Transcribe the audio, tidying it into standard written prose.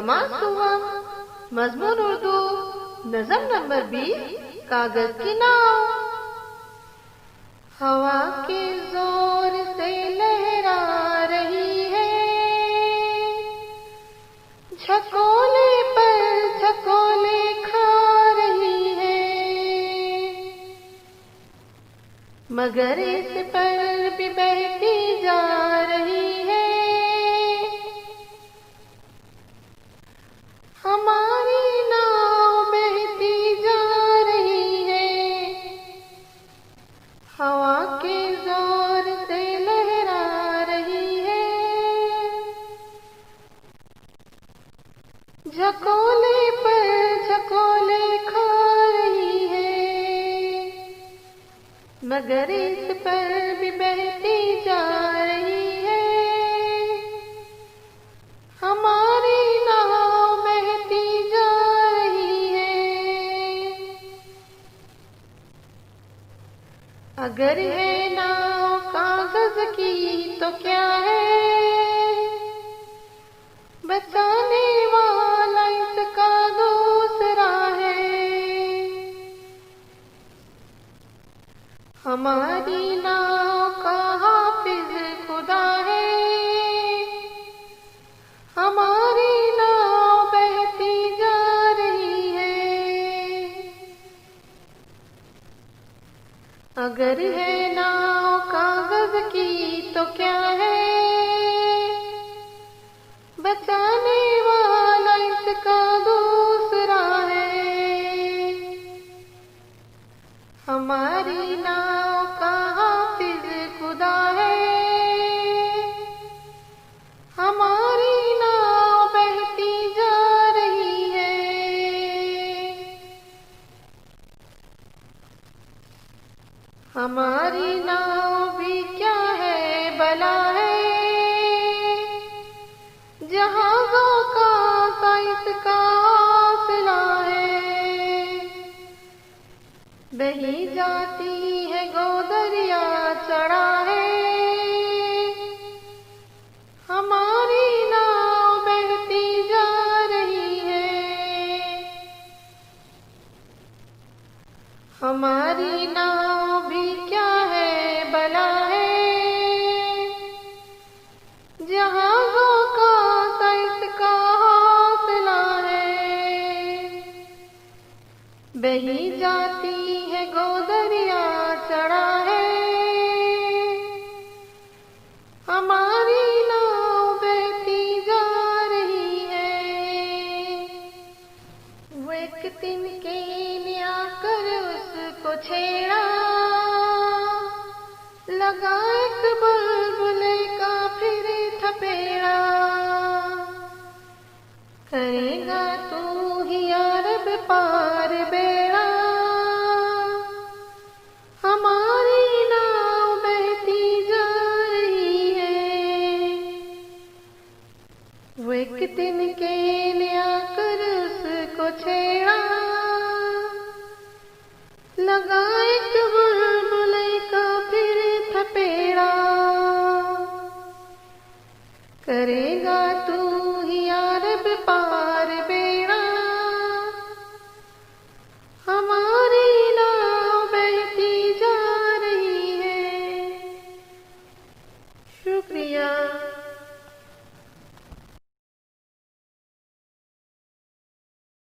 समासुवम मजमून उर्दू नज़म नंबर 20 कागज की नाव। हवा के जोर से लहरा रही है, झकोले पर झकोले खा रही है, मगर इस पर भी बहती जा रही है। हमारी नाव बहती जा रही है, हवा के जोर से लहरा रही है, झकोले पर झकोले खा रही है, मगर इस पर भी बहती जा रही है। हमारी नाव बहती जा रही है। अगर है नाव कागज की तो क्या है, बचाने वाला इसका दूसरा है। हमारी नाव का हाफिज खुदा है, हमारी नाव बहती जा रही है। अगर है नाव कागज की तो क्या है, बचाने वाला इसका दूसरा है। हमारी नाव का हाफिज खुदा है, हमारी नाव बहती जा रही है। हमारी नाव भी क्या है भला है, जहाज़ों का साइंस का हौसला है। बही जाती है गो दरिया चढ़ा है, हमारी नाव बहती जा रही है। हमारी नाव भी क्या है भला है, जहाज़ों का साइंस का हौसला है। बही जाती है गो दरिया चढ़ा है, हमारी नाव बहती जा रही है। वो एक तिनके ने आकर उसको छेड़ा, लगा एक बुलबुले का फिर थपेड़ा। करेगा तू ही अरब पार बेड़ा, हमारी नाव बहती जा रही है। वो एक तिनके ने आकर उसको छेड़ा, लगा एक बुलबुले का फिर थपेड़ा। करेगा तू ही अरब पार बेड़ा, हमारी नाव बहती जा रही है। शुक्रिया।